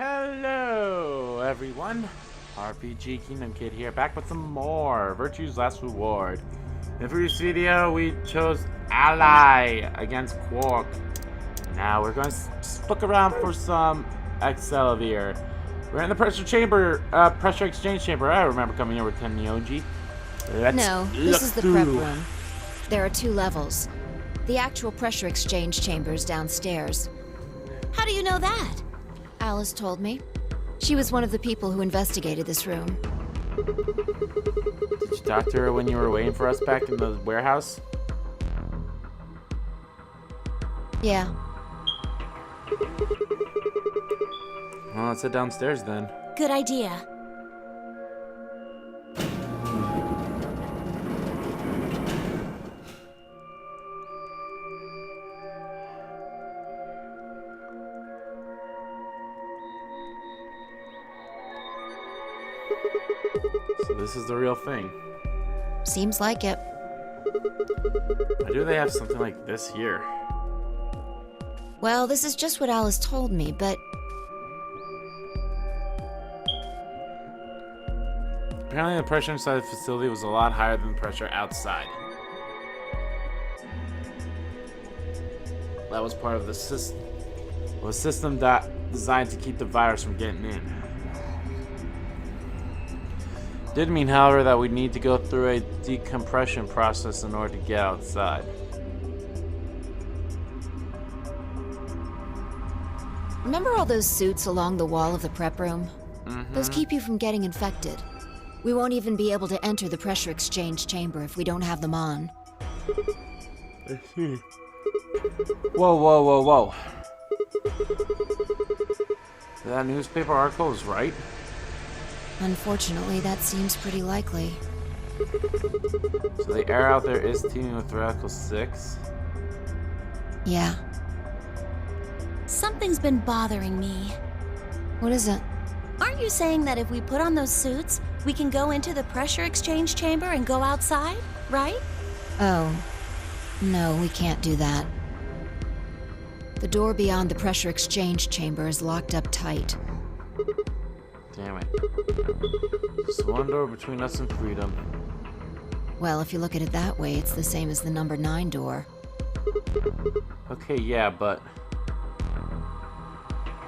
Hello, everyone. RPG Kingdom Kid here, back with some more Virtue's Last Reward. In the previous video, we chose Ally against Quark. Now we're going to look around for some Excelsior. We're in the pressure chamber, pressure exchange chamber. I remember coming here with Tenyoji. No, this is the prep room. There are 2 levels. The actual pressure exchange chamber is downstairs. How do you know that? Alice told me. She was one of the people who investigated this room. Did you talk to her when you were waiting for us back in the warehouse? Yeah. Well, let's head downstairs then. Good idea. So this is the real thing. Seems like it. Why do they have something like this here? Well, this is just what Alice told me, but... Apparently the pressure inside the facility was a lot higher than the pressure outside. That was part of the system. A system that designed to keep the virus from getting in. Did mean, however, that we'd need to go through a decompression process in order to get outside. Remember all those suits along the wall of the prep room? Mm-hmm. Those keep you from getting infected. We won't even be able to enter the pressure exchange chamber if we don't have them on. I see. Whoa, whoa, whoa, whoa. That newspaper article is right? Unfortunately, that seems pretty likely. So the air out there is teeming with Radical 6? Yeah. Something's been bothering me. What is it? Aren't you saying that if we put on those suits, we can go into the pressure exchange chamber and go outside, right? Oh. No, we can't do that. The door beyond the pressure exchange chamber is locked up tight. Damn it. Just one door between us and freedom. Well, if you look at it that way, it's the same as the number 9 door. Okay, yeah, but...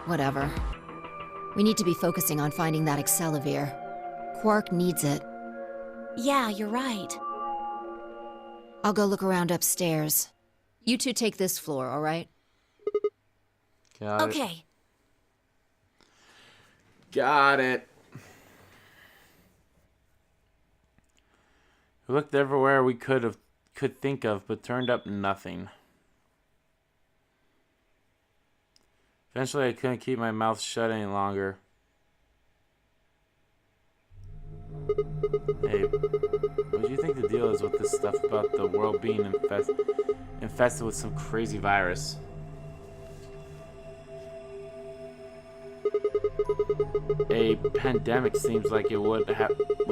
Whatever. We need to be focusing on finding that Excelsior. Quark needs it. Yeah, you're right. I'll go look around upstairs. You 2 take this floor, all right? Got it. Okay. Got it. We looked everywhere we could think of, but turned up nothing. Eventually, I couldn't keep my mouth shut any longer. Hey, what do you think the deal is with this stuff about the world being infested with some crazy virus? A pandemic seems like it would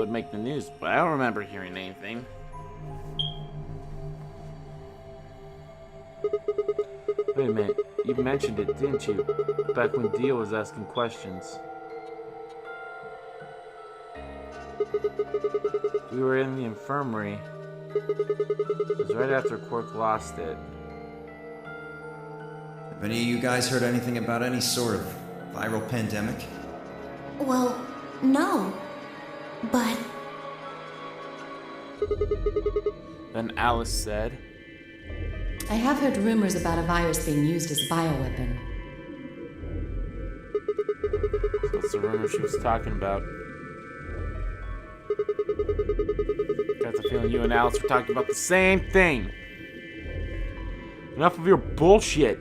make the news, but I don't remember hearing anything. Wait a minute, you mentioned it, didn't you? Back when Dio was asking questions. We were in the infirmary. It was right after Quark lost it. Have any of you guys heard anything about any sort of viral pandemic? Well, no. But... Then Alice said, I have heard rumors about a virus being used as a bioweapon. so that's the rumor she was talking about. Got the feeling you and Alice were talking about the same thing. Enough of your bullshit.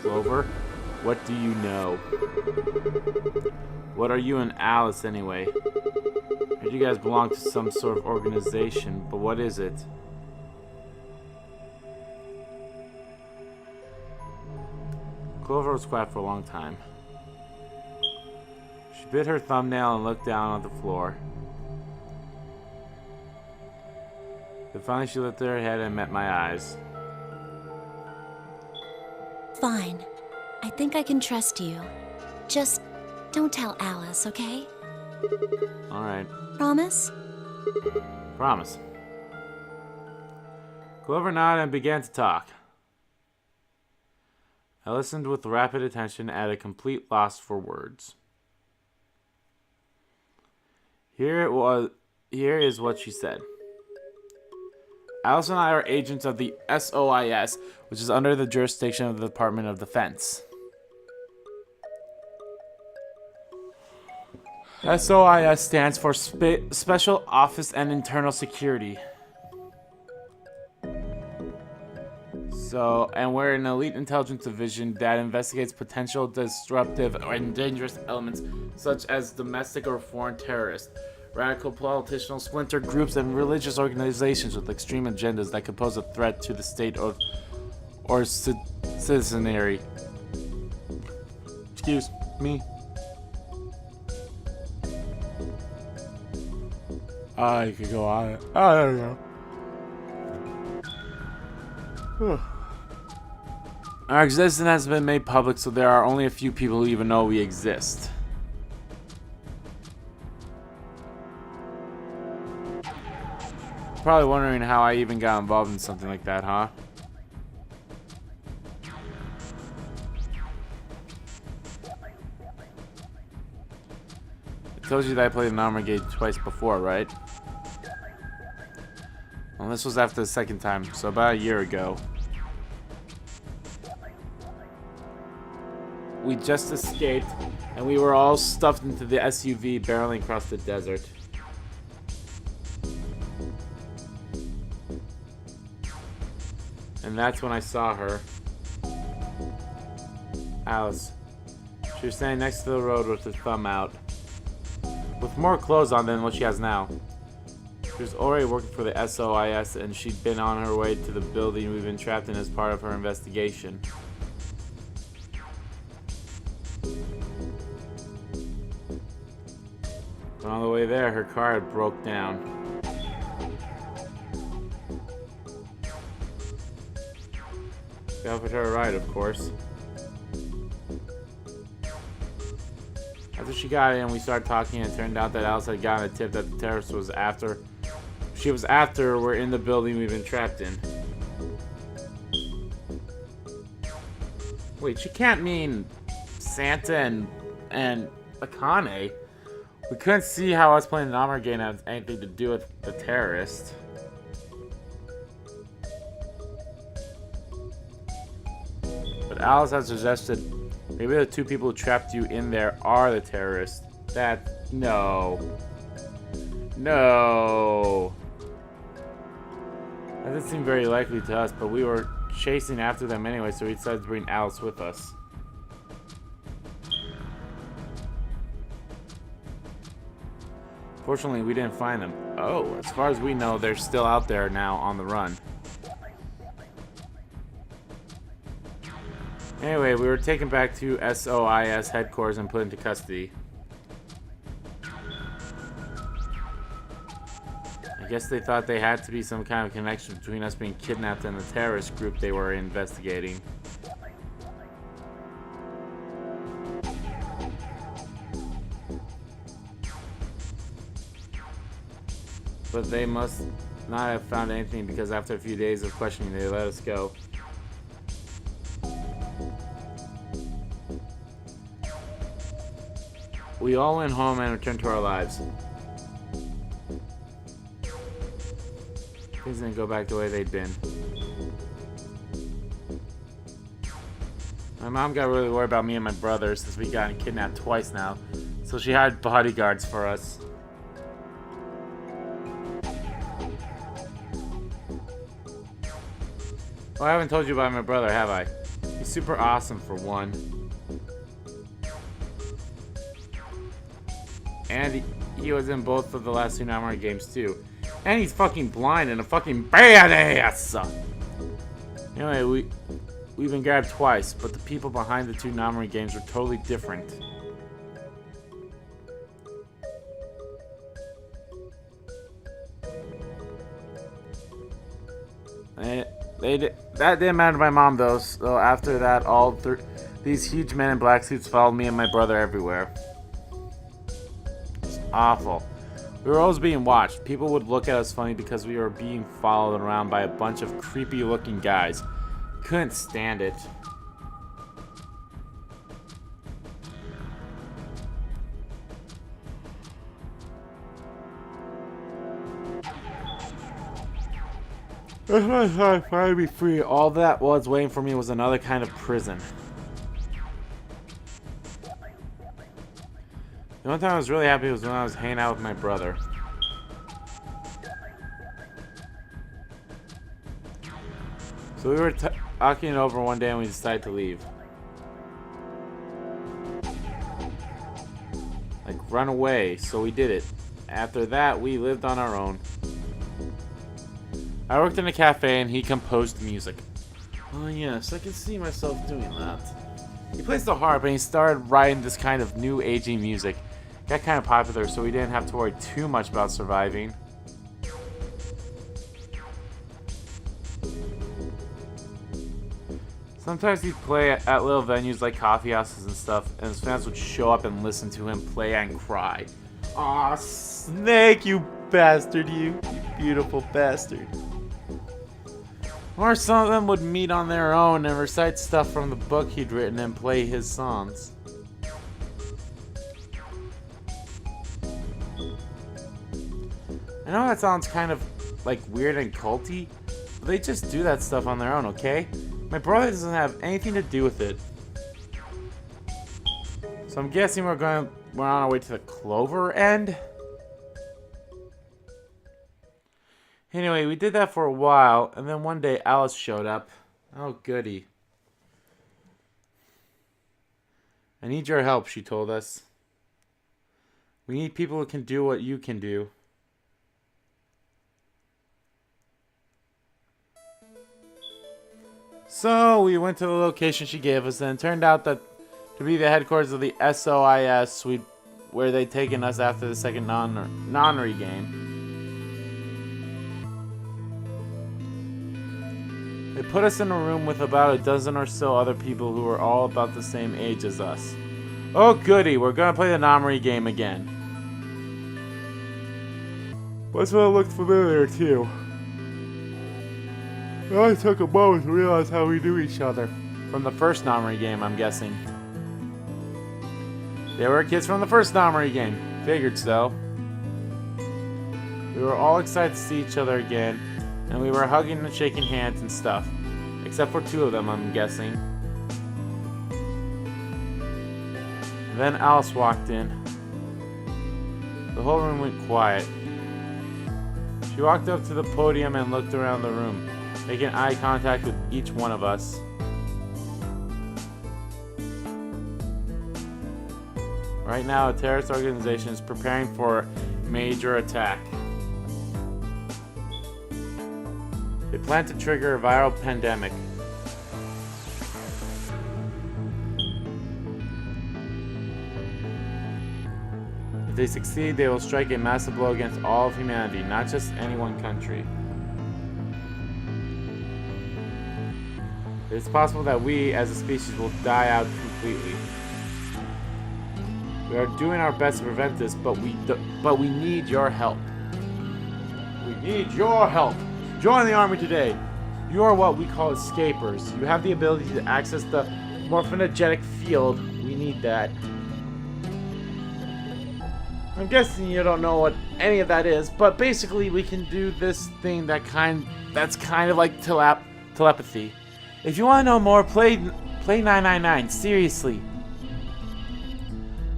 Clover, what do you know? What are you and Alice anyway? I heard you guys belong to some sort of organization, but what is it? Clover was quiet for a long time. She bit her thumbnail and looked down on the floor. Then finally she lifted her head and met my eyes. fine. I think I can trust you. Just don't tell Alice, okay? Alright. Promise? Promise. Clover nodded and began to talk. I listened with rapid attention at a complete loss for words. Here is what she said. Alice and I are agents of the SOIS, which is under the jurisdiction of the Department of Defense. SOIS stands for Special Office and Internal Security. And we're an elite intelligence division that investigates potential disruptive and dangerous elements such as domestic or foreign terrorists, radical political splinter groups, and religious organizations with extreme agendas that could pose a threat to the state or citizenry. Excuse me. I could go on. I don't know. Our existence has been made public, so there are only a few people who even know we exist. Probably wondering how I even got involved in something like that, huh? I told you that I played Nonory Game twice before, right? Well, this was after the second time, so about a year ago. We just escaped, and we were all stuffed into the SUV barreling across the desert. And that's when I saw her. Alice. She was standing next to the road with her thumb out. With more clothes on than what she has now. She was already working for the SOIS, and she'd been on her way to the building we've been trapped in as part of her investigation. But on the way there, her car had broke down. We offered her a ride, of course. After she got in, we started talking, and it turned out that Alice had gotten a tip that the terrorist was after. She was after we're in the building we've been trapped in. Wait, she can't mean Santa and Akane. We couldn't see how us playing the Nonory Game has anything to do with the terrorist. But Alice has suggested maybe the two people who trapped you in there are the terrorists. No. That doesn't seem very likely to us, but we were chasing after them anyway, so we decided to bring Alice with us. Fortunately, we didn't find them. Oh, as far as we know, they're still out there now on the run. Anyway, we were taken back to SOIS headquarters and put into custody. I guess they thought they had to be some kind of connection between us being kidnapped and the terrorist group they were investigating. But they must not have found anything, because after a few days of questioning, they let us go. We all went home and returned to our lives. Things didn't go back the way they'd been. My mom got really worried about me and my brother since we got kidnapped twice now, so she hired bodyguards for us. Well, I haven't told you about my brother, have I? He's super awesome, for one. And he was in both of the last two Nonory games, too. And he's fucking blind and a fucking badass! Anyway, we've been grabbed twice, but the people behind the two Nonory games were totally different. That didn't matter to my mom, though. So after that, all These huge men in black suits followed me and my brother everywhere. It's awful. We were always being watched. People would look at us funny because we were being followed around by a bunch of creepy looking guys. Couldn't stand it. That's why I thought I'd finally be free. All that was waiting for me was another kind of prison. The only time I was really happy was when I was hanging out with my brother. So we were talking it over one day and we decided to leave. Like, run away. So we did it. After that, we lived on our own. I worked in a cafe and he composed music. Oh yes, I can see myself doing that. He plays the harp and he started writing this kind of new agey music. Got kind of popular, so we didn't have to worry too much about surviving. Sometimes he'd play at little venues like coffee houses and stuff, and his fans would show up and listen to him play and cry. Aw, Snake, you bastard, you beautiful bastard. Or some of them would meet on their own and recite stuff from the book he'd written and play his songs. I know that sounds kind of like weird and culty, but they just do that stuff on their own, okay? My brother doesn't have anything to do with it. So I'm guessing we're on our way to the Clover end. Anyway, we did that for a while, and then one day Alice showed up. Oh, goody. I need your help, she told us. We need people who can do what you can do. So we went to the location she gave us, and it turned out that to be the headquarters of the SOIS, where they'd taken us after the second Nonory Game. They put us in a room with about a dozen or so other people who were all about the same age as us. Oh goody, we're gonna play the Nonory Game again. This one looked familiar too. It only took a moment to realize how we knew each other. From the first Nonory Game, I'm guessing. They were kids from the first Nonory Game. Figured so. We were all excited to see each other again, and we were hugging and shaking hands and stuff. Except for two of them, I'm guessing. Then Alice walked in. The whole room went quiet. She walked up to the podium and looked around the room, making eye contact with each one of us. Right now, a terrorist organization is preparing for a major attack. They plan to trigger a viral pandemic. If they succeed, they will strike a massive blow against all of humanity, not just any one country. It's possible that we, as a species, will die out completely. We are doing our best to prevent this, but we need your help. We need your help. Join the army today. You are what we call escapers. You have the ability to access the morphogenetic field. We need that. I'm guessing you don't know what any of that is, but basically we can do this thing that's kind of like telepathy. If you want to know more, play 999. Seriously.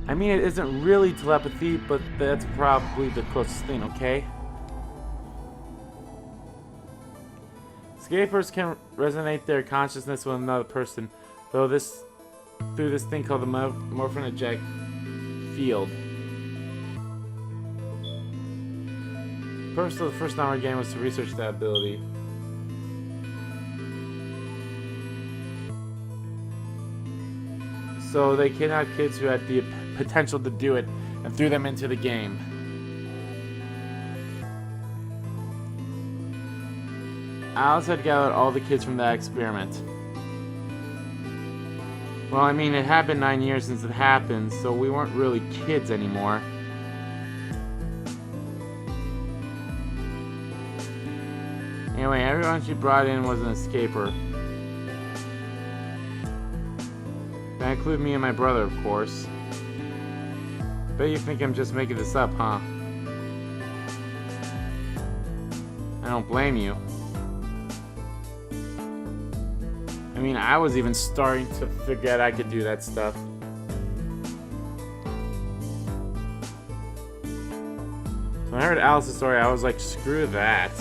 I mean, it isn't really telepathy, but that's probably the closest thing, okay? Escapers can resonate their consciousness with another person, through this thing called the morphogenetic field. The purpose of the first Nonory Game was to research that ability. So they kidnapped kids who had the potential to do it and threw them into the game. Alice had gathered all the kids from that experiment. Well, I mean, it had been 9 years since it happened, so we weren't really kids anymore. Anyway, everyone she brought in was an escaper. That included me and my brother, of course. Bet you think I'm just making this up, huh? I don't blame you. I mean, I was even starting to forget I could do that stuff. When I heard Alice's story, I was like, screw that.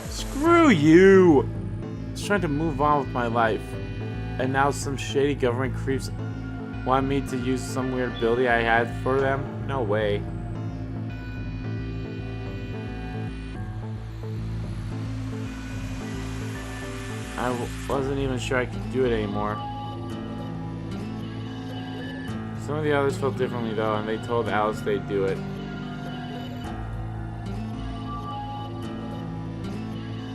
Screw you! I was trying to move on with my life. And now some shady government creeps want me to use some weird ability I had for them? No way. I wasn't even sure I could do it anymore. Some of the others felt differently though, and they told Alice they'd do it.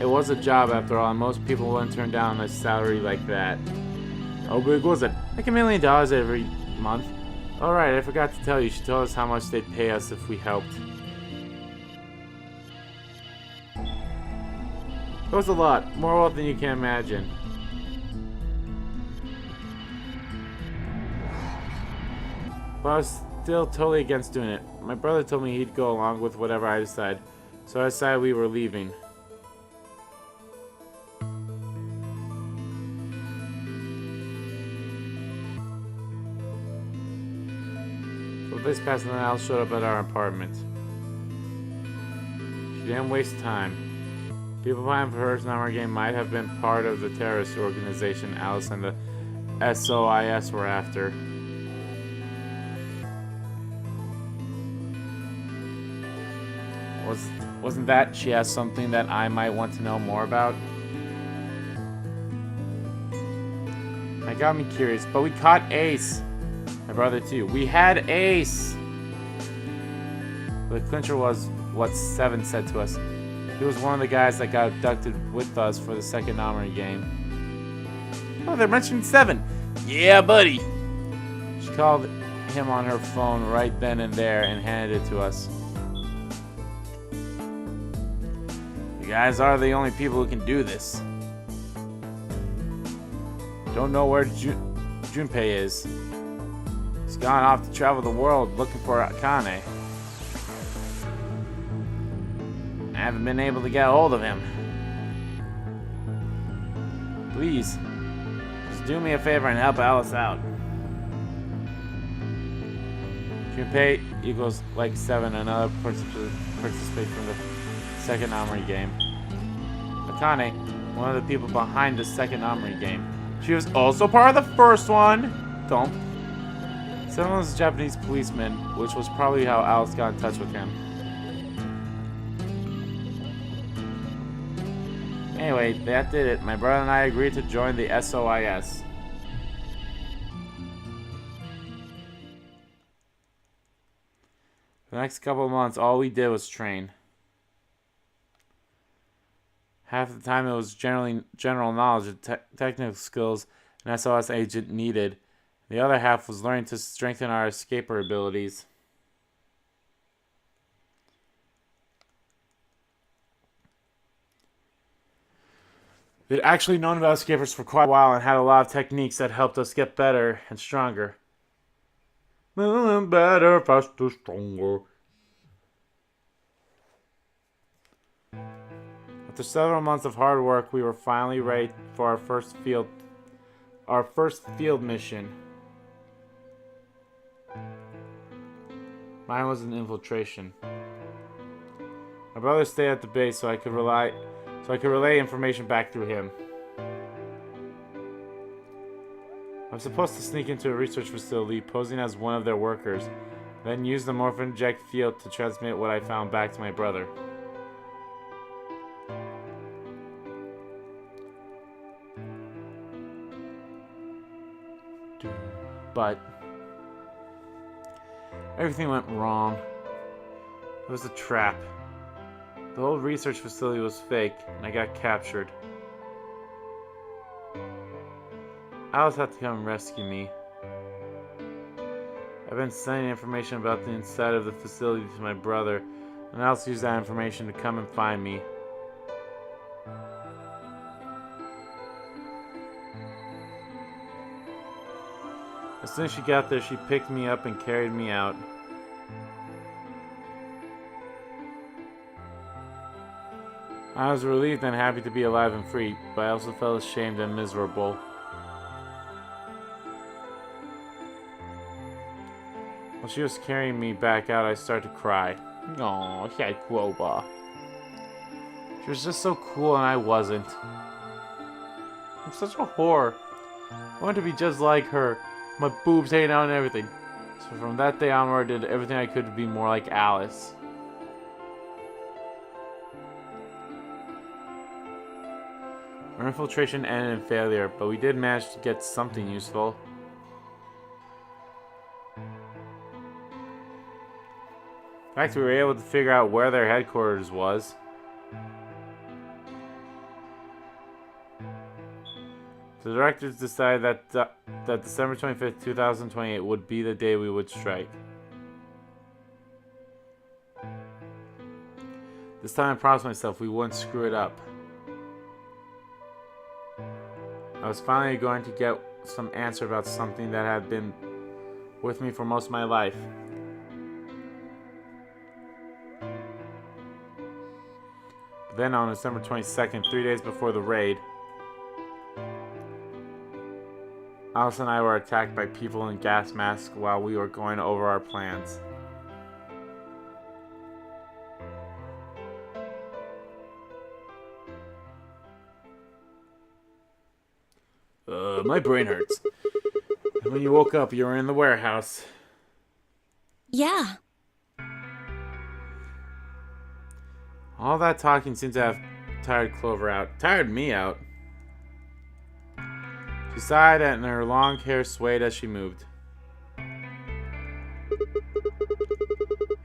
It was a job after all, and most people wouldn't turn down a salary like that. How big was it? Like $1 million every month. Alright, I forgot to tell you, she told us how much they'd pay us if we helped. It was a lot. More wealth than you can imagine. But I was still totally against doing it. My brother told me he'd go along with whatever I decide, so I decided we were leaving. So this past night, Alice showed up at our apartment. She didn't waste time. People behind her Nonory Game might have been part of the terrorist organization Alice and the SOIS were after. Wasn't that she has something that I might want to know more about? That got me curious, but we caught Ace. My brother too. We had Ace! The clincher was what Seven said to us. He was one of the guys that got abducted with us for the second Nonory game. Oh, they're mentioning Seven! Yeah, buddy! She called him on her phone right then and there and handed it to us. You guys are the only people who can do this. Don't know where Junpei is. He's gone off to travel the world looking for Akane. I haven't been able to get a hold of him. Please, just do me a favor and help Alice out. Junpei equals like 7, another participate from the second Nonory game. Akane, one of the people behind the second Nonory game. She was also part of the first one. Don't. Someone was a Japanese policeman, which was probably how Alice got in touch with him. Anyway, that did it. My brother and I agreed to join the SOIS. For the next couple of months, all we did was train. Half the time it was general knowledge and technical skills an SOS agent needed. The other half was learning to strengthen our escaper abilities. We'd actually known about escapers for quite a while and had a lot of techniques that helped us get better and stronger. Better, faster, stronger. After several months of hard work, we were finally ready for our first field mission. Mine was an infiltration. My brother stayed at the base so I could relay information back through him. I'm supposed to sneak into a research facility, posing as one of their workers, then use the morphin eject field to transmit what I found back to my brother. But everything went wrong. It was a trap. The whole research facility was fake, and I got captured. Alice had to come and rescue me. I've been sending information about the inside of the facility to my brother, and Alice used that information to come and find me. As soon as she got there, she picked me up and carried me out. I was relieved and happy to be alive and free, but I also felt ashamed and miserable. While she was carrying me back out, I started to cry. Aww, she had Clover. She was just so cool and I wasn't. I'm such a whore. I wanted to be just like her. My boobs hanging out and everything. So from that day onward, I did everything I could to be more like Alice. Our infiltration ended in failure, but we did manage to get something useful. In fact, we were able to figure out where their headquarters was. The directors decided that December 25th, 2028 would be the day we would strike. This time I promised myself we wouldn't screw it up. I was finally going to get some answer about something that had been with me for most of my life. But then on December 22nd, 3 days before the raid, Alice and I were attacked by people in gas masks while we were going over our plans. My brain hurts. And when you woke up, you were in the warehouse. Yeah. All that talking seemed to have tired Clover out. Tired me out. She sighed and her long hair swayed as she moved.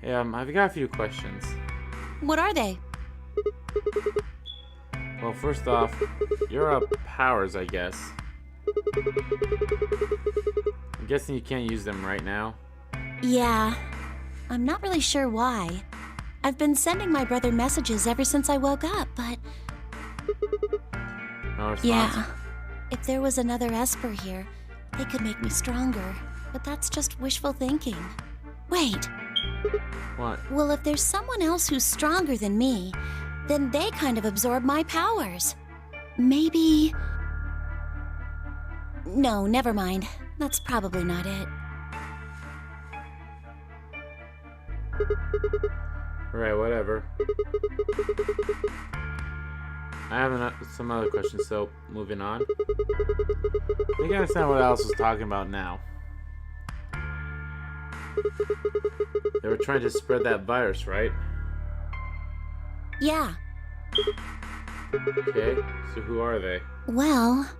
Hey, I've got a few questions. What are they? Well, first off, you're powers, I guess. I'm guessing you can't use them right now. Yeah. I'm not really sure why. I've been sending my brother messages ever since I woke up, but... No response? Yeah. If there was another Esper here, they could make me stronger. But that's just wishful thinking. Wait. What? Well, if there's someone else who's stronger than me, then they kind of absorb my powers. Maybe... No, never mind. That's probably not it. Right, whatever. I have some other questions, so moving on. I think I understand what Alice was talking about now. They were trying to spread that virus, right? Yeah. Okay, so who are they? Well,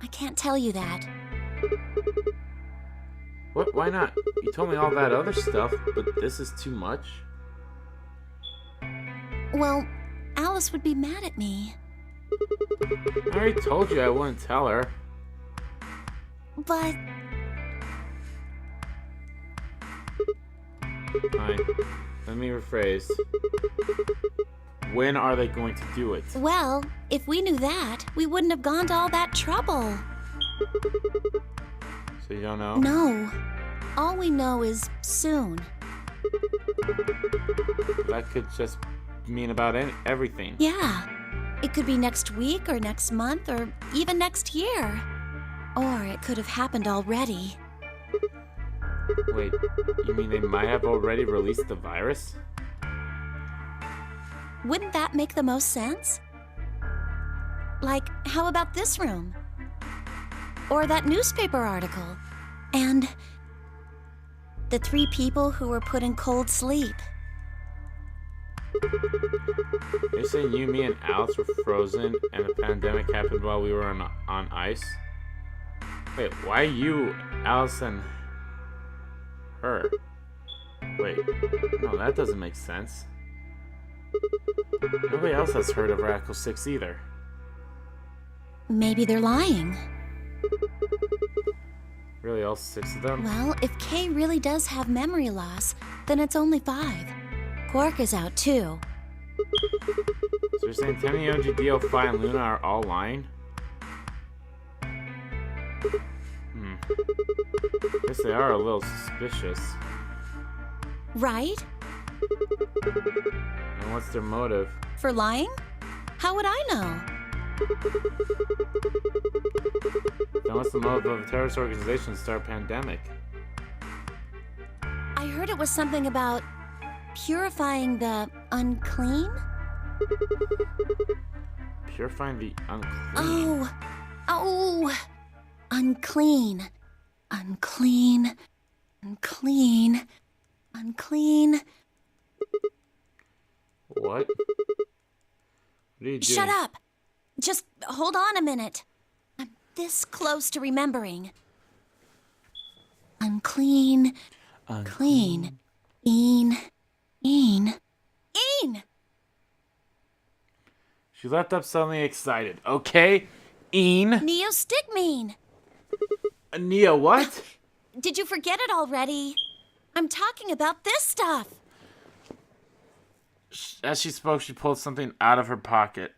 I can't tell you that. What? Why not? You told me all that other stuff, but this is too much. Well, Alice would be mad at me. I already told you I wouldn't tell her. But... Fine. Let me rephrase. When are they going to do it? Well, if we knew that, we wouldn't have gone to all that trouble. So you don't know? No. All we know is soon. That could just mean about everything. Yeah. It could be next week or next month or even next year. Or it could have happened already. Wait, you mean they might have already released the virus? Wouldn't that make the most sense? Like, how about this room? Or that newspaper article? And the 3 people who were put in cold sleep. You're saying you, me, and Alice were frozen and the pandemic happened while we were on ice? Wait, why you, Alice, and her? Wait, no, that doesn't make sense. Nobody else has heard of Radical 6 either. Maybe they're lying. Really, all 6 of them? Well, if Kay really does have memory loss, then it's only 5. Quark is out too. So you're saying Tenioji, Dio, Phi, and Luna are all lying? Guess they are a little suspicious. Right? And what's their motive? For lying? How would I know? Then what's the motive of a terrorist organization to start a pandemic? I heard it was something about purifying the unclean? Purifying the unclean. Oh, unclean, unclean, unclean, unclean. What? What are you doing? Shut up! Just hold on a minute. I'm this close to remembering. Unclean, clean, een. She leapt up suddenly excited. Okay, Neostigmine. Nia, what? Did you forget it already? I'm talking about this stuff. As she spoke, she pulled something out of her pocket.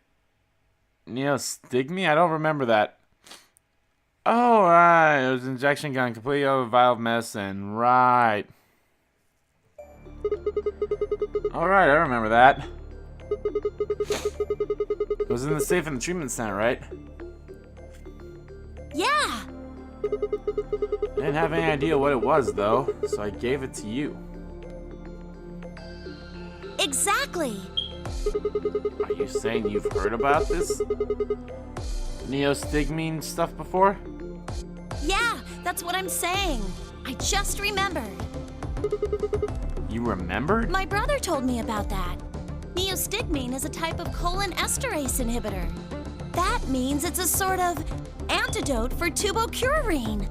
Neostigmine? I don't remember that. Oh, right. It was an injection gun, completely out of a vial of medicine. Right. Alright, I remember that. It was in the safe in the treatment center, right? Yeah. I didn't have any idea what it was, though, so I gave it to you. Exactly. Are you saying you've heard about this Neostigmine stuff before? Yeah, that's what I'm saying. I just remembered. You remembered? My brother told me about that. Neostigmine is a type of colon esterase inhibitor. That means it's a sort of antidote for tubocurarine.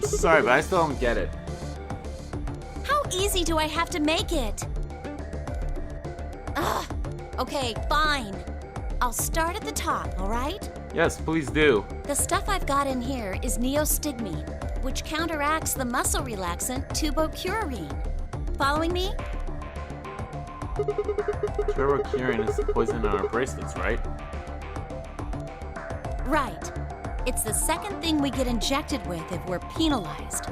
Sorry, but I still don't get it. How easy do I have to make it? Ugh. Okay, fine. I'll start at the top, all right? Yes, please do. The stuff I've got in here is neostigmine, which counteracts the muscle relaxant tubocurarine. Following me? Tubocurarine is the poison in our bracelets, right? Right. It's the second thing we get injected with if we're penalized.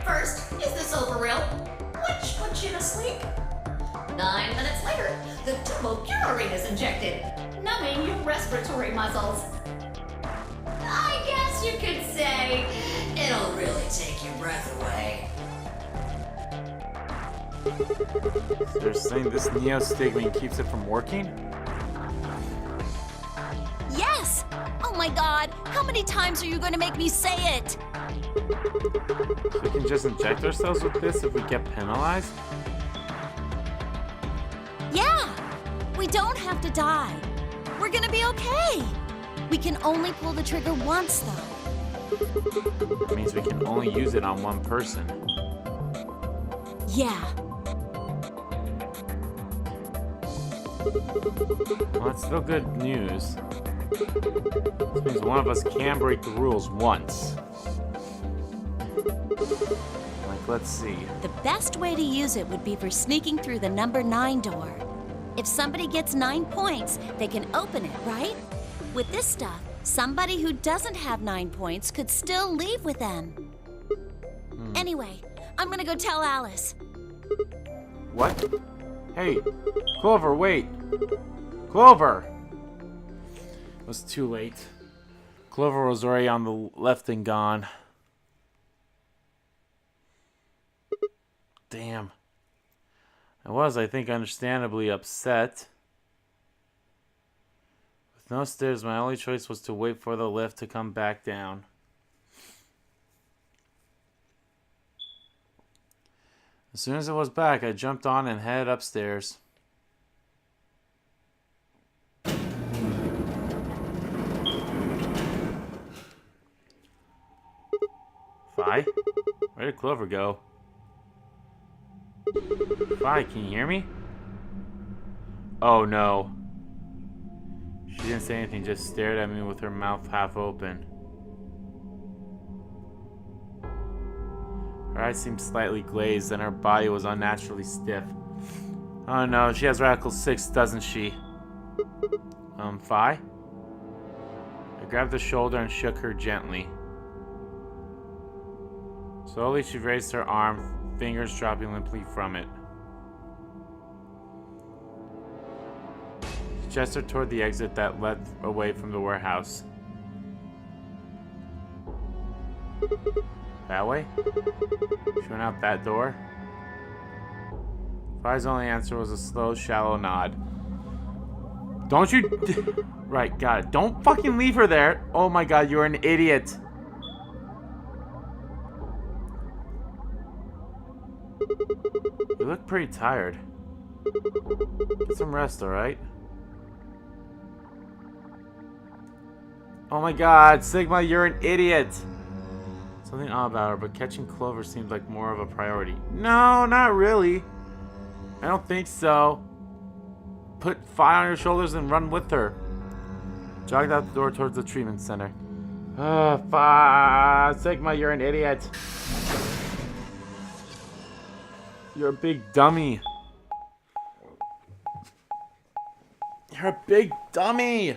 First, is this over real? Which puts you to sleep. 9 minutes later, the tubocurarine is injected, numbing your respiratory muscles. I guess you could say it'll really take your breath away. So they're saying this neostigmine keeps it from working? Yes! Oh my god, how many times are you going to make me say it? So we can just inject ourselves with this if we get penalized? Yeah! We don't have to die. We're gonna be okay. We can only pull the trigger once, though. That means we can only use it on one person. Yeah. Well, that's still good news. This means one of us can break the rules once. Like, let's see. The best way to use it would be for sneaking through the number 9 door. If somebody gets 9 points, they can open it, right? With this stuff, somebody who doesn't have 9 points could still leave with them. Anyway, I'm gonna go tell Alice. What? Hey, Clover, wait. Clover! It was too late. Clover was already on the left and gone. Damn. I was, I think, understandably upset. With no stairs, my only choice was to wait for the lift to come back down. As soon as it was back, I jumped on and headed upstairs. Phi? Where did Clover go? Phi, can you hear me? Oh no. She didn't say anything, just stared at me with her mouth half open. Her eyes seemed slightly glazed, and her body was unnaturally stiff. Oh no, she has Radical 6, doesn't she? Phi? I grabbed the shoulder and shook her gently. Slowly, she raised her arm, fingers dropping limply from it. She gestured toward the exit that led away from the warehouse. That way? She went out that door? Phi's only answer was a slow, shallow nod. Don't you... Right, got it. Don't fucking leave her there. Oh my god, you're an idiot. You look pretty tired. Get some rest, alright? Oh my god, Sigma, you're an idiot. Something odd about her, but catching Clover seemed like more of a priority. No, not really. I don't think so. Put Phi on your shoulders and run with her. Jogged out the door towards the treatment center. Phi, Sigma, you're an idiot. You're a big dummy. You're a big dummy.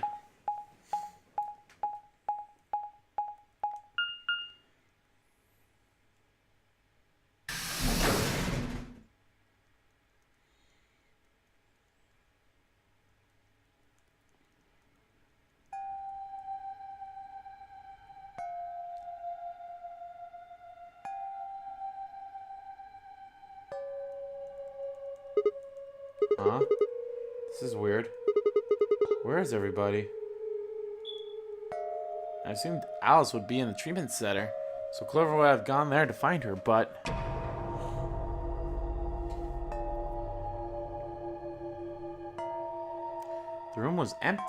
Huh? This is weird. Where is everybody? I assumed Alice would be in the treatment center, so Clover would have gone there to find her, but... The room was empty.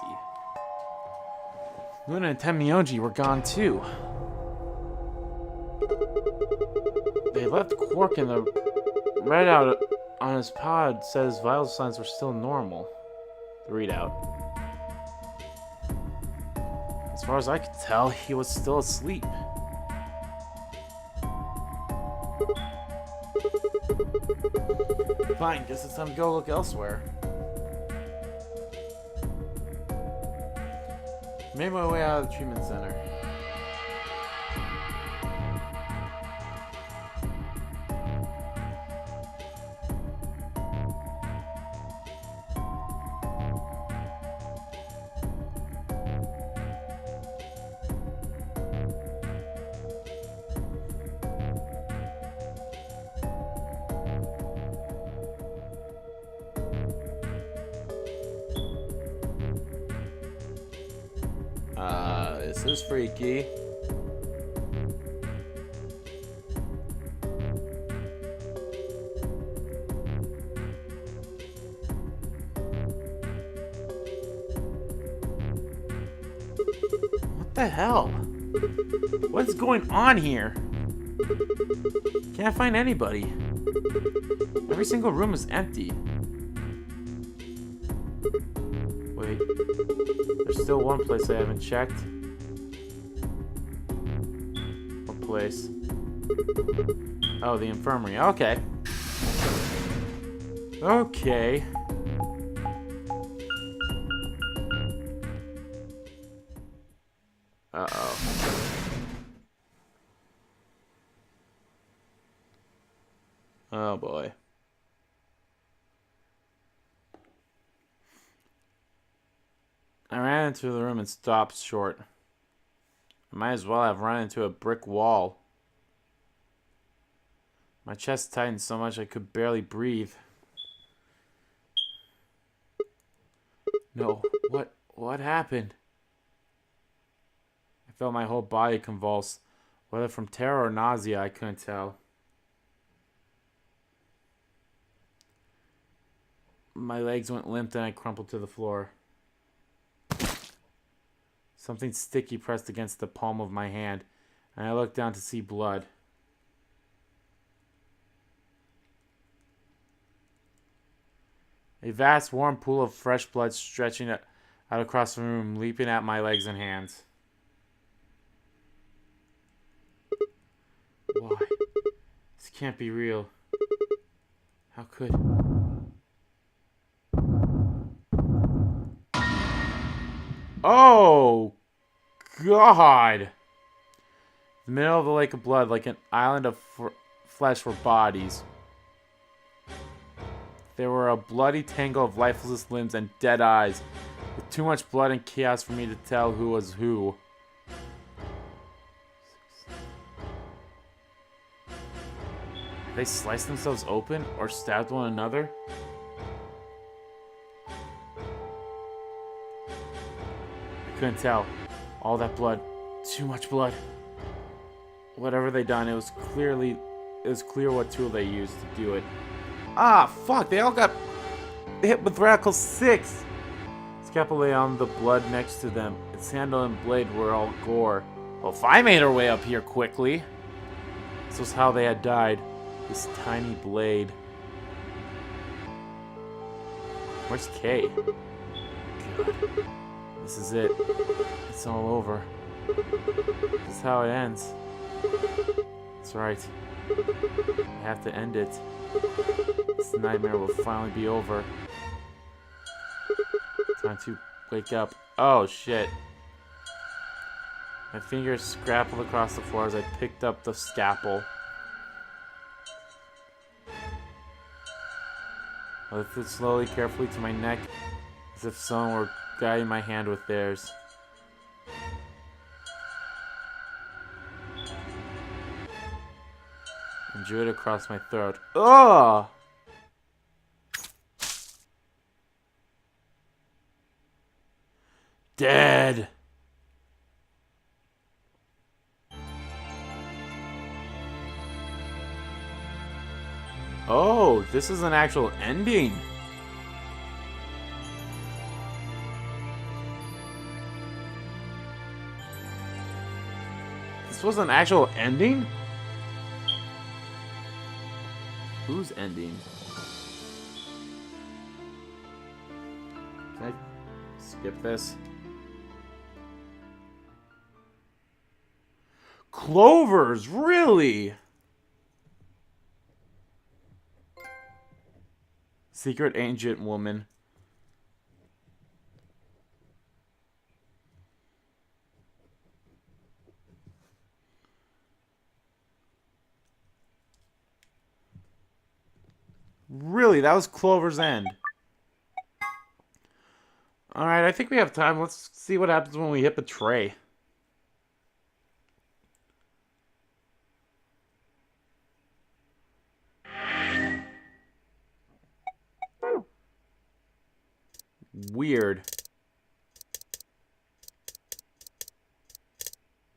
Luna and Tenmyoji were gone too. They left Quark in the readout on his pod says vital signs were still normal. The readout. As far as I could tell, he was still asleep. Fine, guess it's time to go look elsewhere. Made my way out of the treatment center. This is freaky. What the hell? What's going on here? Can't find anybody. Every single room is empty. Wait, there's still one place I haven't checked. What place? Oh, the infirmary. Okay. Okay. Uh-oh. Oh boy. I ran into the room and stopped short. I might as well have run into a brick wall. My chest tightened so much I could barely breathe. No, what happened? I felt my whole body convulse. Whether from terror or nausea, I couldn't tell. My legs went limp and I crumpled to the floor. Something sticky pressed against the palm of my hand, and I looked down to see blood. A vast warm pool of fresh blood stretching Out across the room, leaping at my legs and hands. Why? This can't be real. How could... Oh! God! The middle of the lake of blood, like an island of flesh for bodies. There were a bloody tangle of lifeless limbs and dead eyes, with too much blood and chaos for me to tell who was who. They sliced themselves open or stabbed one another? I couldn't tell. All that blood. Too much blood. Whatever they done, it was clear what tool they used to do it. Ah, fuck, they all got hit with Radical 6. Scalpel lay on the blood next to them. Its handle and blade were all gore. Well, if I made our way up here quickly. This was how they had died. This tiny blade. Where's Kay? God. This is it. It's all over. This is how it ends. That's right. I have to end it. This nightmare will finally be over. Time to wake up. Oh, shit. My fingers scrappled across the floor as I picked up the scalpel. I lifted slowly, carefully to my neck, as if someone were guiding my hand with theirs. And drew it across my throat. Ugh! Dead! Oh, this is an actual ending. This was an actual ending? Whose ending? Can I skip this? Clover's, really? Secret Ancient Woman. Really? That was Clover's end. Alright, I think we have time. Let's see what happens when we hit Betray. Weird.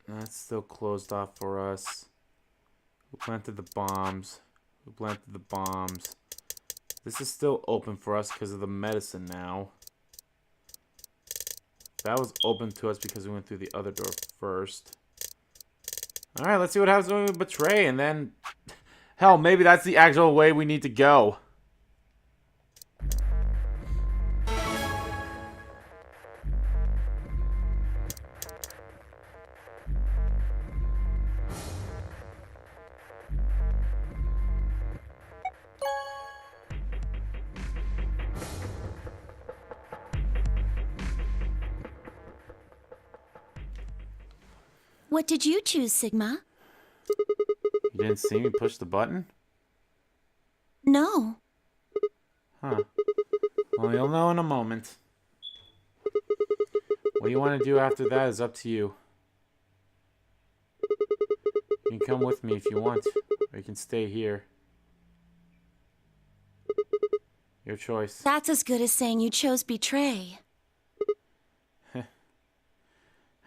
That's still closed off for us. Who planted the bombs? Who planted the bombs? This is still open for us because of the medicine now. That was open to us because we went through the other door first. Alright, let's see what happens when we betray, and then... Hell, maybe that's the actual way we need to go. What did you choose, Sigma? You didn't see me push the button? No. Huh. Well, you'll know in a moment. What you want to do after that is up to you. You can come with me if you want, or you can stay here. Your choice. That's as good as saying you chose Betray.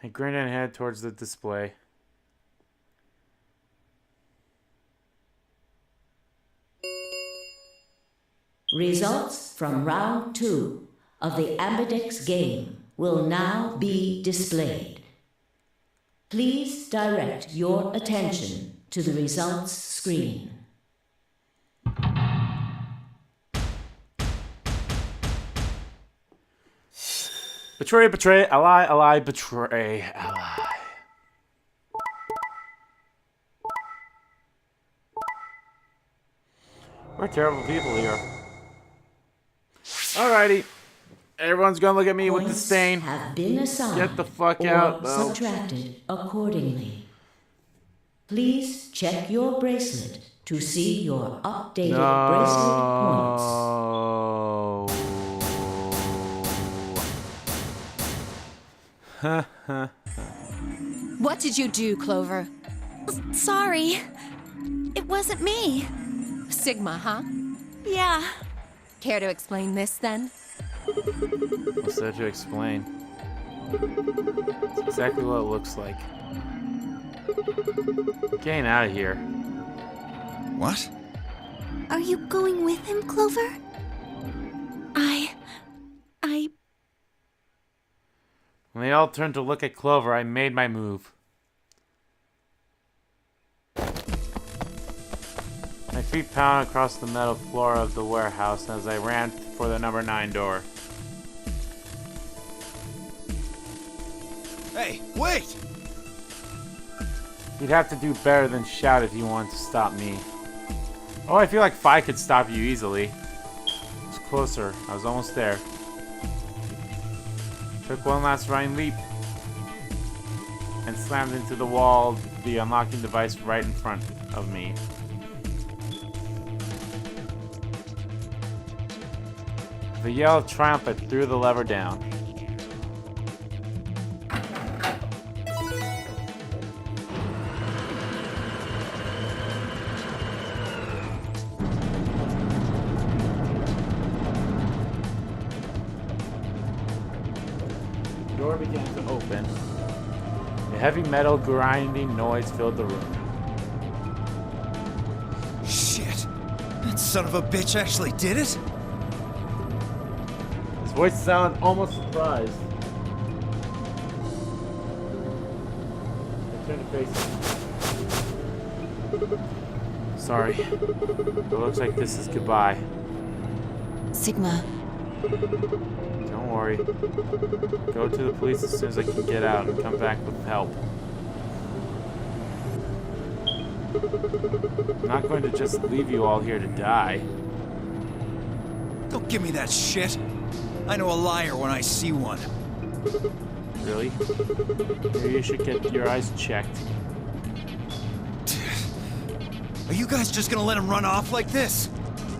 I grinned and headed towards the display. Results from round 2 of the Ambidex game will now be displayed. Please direct your attention to the results screen. Betray, betray, ally, betray, ally. We're terrible people here. Alrighty. Everyone's gonna look at me with Points disdain. have been assigned Get the fuck or out, though. subtracted accordingly. Please check your bracelet to see your updated bracelet points. No. What did you do, Clover? Sorry. It wasn't me. Sigma, huh? Yeah. Care to explain this, then? What's there to explain? It's exactly what it looks like. Getting out of here. What? Are you going with him, Clover? When they all turned to look at Clover, I made my move. My feet pounded across the metal floor of the warehouse as I ran for the number 9 door. Hey, wait! You'd have to do better than shout if you wanted to stop me. Oh, I feel like Fi could stop you easily. It was closer. I was almost there. Took one last running leap and slammed into the wall, the unlocking device right in front of me. With a yell of triumph, I threw the lever down. The door began to open. A heavy metal grinding noise filled the room. Shit! That son of a bitch actually did it? His voice sounded almost surprised. I turned to face him. Sorry. It looks like this is goodbye. Sigma, Don't worry. Go to the police as soon as I can get out and come back with help. I'm not going to just leave you all here to die. Don't give me that shit. I know a liar when I see one. Really? Maybe you should get your eyes checked. Are you guys just gonna let him run off like this?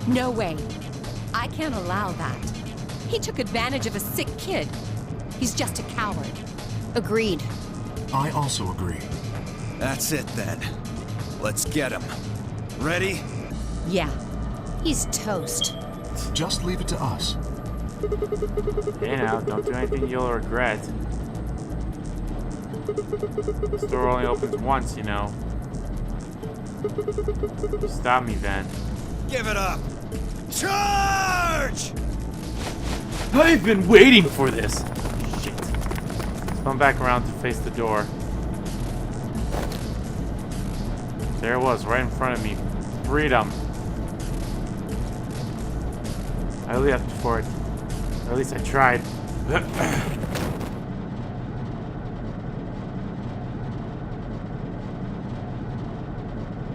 No way. I can't allow that. He took advantage of a sick kid. He's just a coward. agreed. I also agree. That's it then. Let's get him. Ready? Yeah. He's toast. Just leave it to us. Hey now, don't do anything you'll regret. This door only opens once, you know. Stop me then. Give it up! Charge! I've been waiting for this! Shit. Spun back around to face the door. There it was, right in front of me. Freedom. I left for it. Or at least I tried.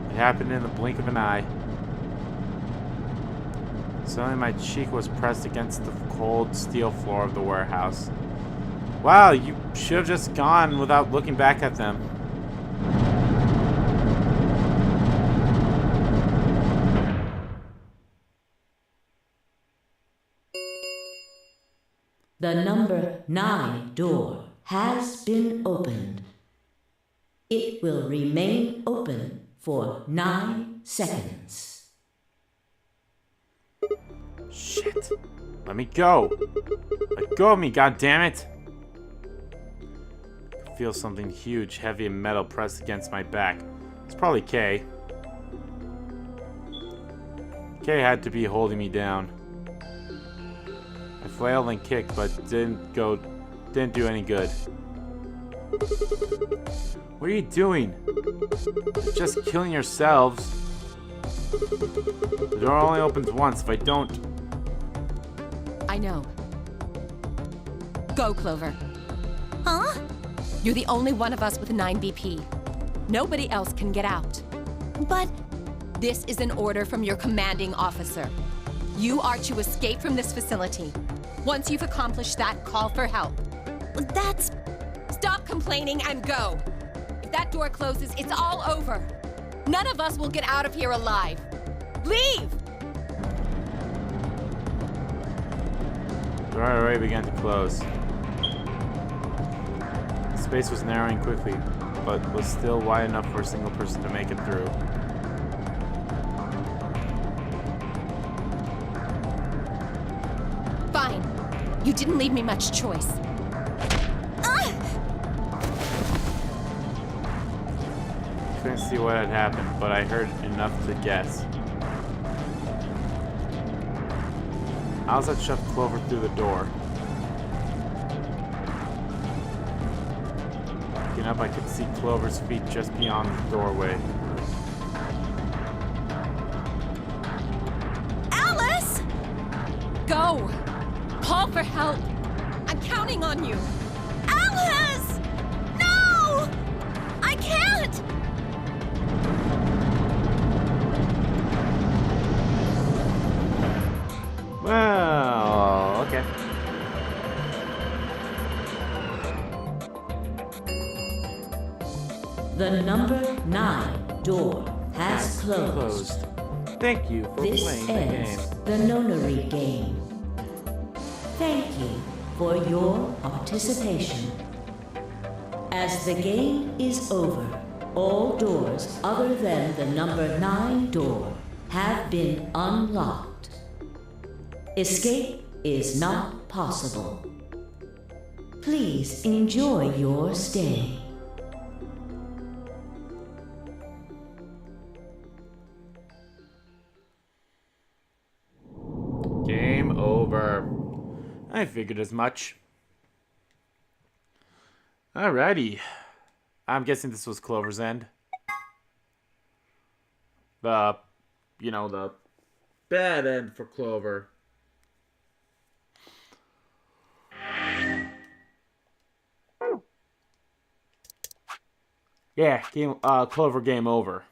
It happened in the blink of an eye. Suddenly my cheek was pressed against the cold steel floor of the warehouse. Wow, you should have just gone without looking back at them. The number 9 door has been opened. It will remain open for 9 seconds. Shit. Let me go. Let go of me, goddammit. I feel something huge, heavy, and metal pressed against my back. It's probably Kay. Kay had to be holding me down. I flailed and kicked, but didn't do any good. What are you doing? You're just killing yourselves. The door only opens once. If I don't... I know. Go, Clover. Huh? You're the only one of us with 9 BP. Nobody else can get out. But This is an order from your commanding officer. You are to escape from this facility. Once you've accomplished that, call for help. that's... Stop complaining and go. If that door closes, it's all over. None of us will get out of here alive. Leave! The door already began to close. The space was narrowing quickly, but was still wide enough for a single person to make it through. Fine. You didn't leave me much choice. Couldn't see what had happened, but I heard enough to guess. Alice had shoved Clover through the door. Looking up, I could see Clover's feet just beyond the doorway. Alice! Go! Call for help! I'm counting on you! Alice! No! I can't! Well, okay. The number 9 door has closed. Closed. Thank you for This playing the ends game. the Nonory Game. Thank you for your participation. As the game is over, all doors other than the number 9 door have been unlocked. Escape is not possible. Please enjoy your stay. Game over. I figured as much. Alrighty. I'm guessing this was Clover's end. The bad end for Clover. Yeah, Clover game over.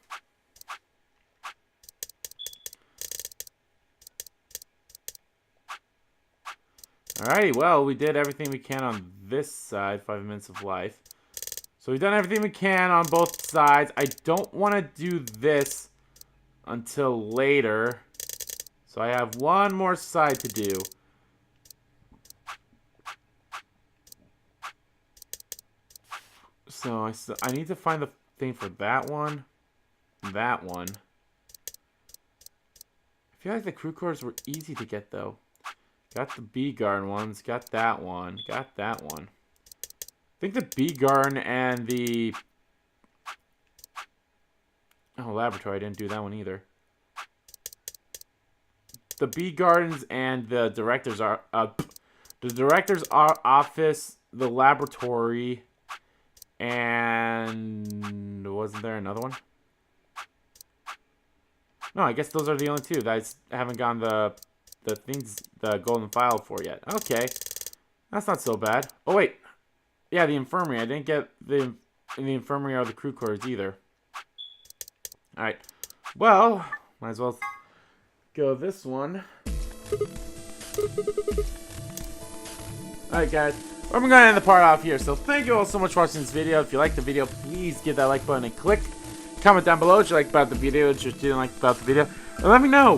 Alrighty, well, we did everything we can on this side, 5 minutes of life. So we've done everything we can on both sides. I don't want to do this until later. So I have one more side to do. So I need to find the thing for that one. That one. I feel like the crew cores were easy to get, though. Got the B-Garden ones. Got that one. Got that one. I think the B-Garden and the... Oh, laboratory. I didn't do that one either. The B-Gardens and the director's are... the director's office, the laboratory, and... Wasn't there another one? No, I guess those are the only two that I haven't gotten the golden file for yet. Okay. That's not so bad. Oh, wait. Yeah, the infirmary. I didn't get the infirmary or the crew quarters either. Alright. Well, might as well go this one. Alright, guys. I'm going to end the part off here. So thank you all so much for watching this video. If you liked the video, please give that like button a click. Comment down below what you liked about the video, what you didn't like about the video. And let me know,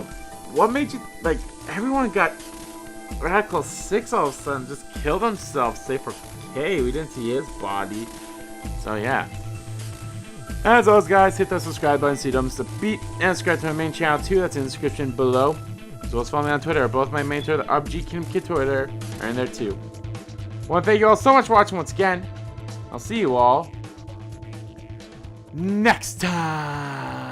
what made you, like, everyone got Radical 6 all of a sudden, just killed himself, save for K. We didn't see his body. So, yeah. As always, guys, hit that subscribe button so you don't miss a beat. And subscribe to my main channel, too. That's in the description below. As well as follow me on Twitter. Both my main Twitter, the RBG Kingdom Kid Twitter, are in there, too. I want to thank you all so much for watching once again. I'll see you all next time.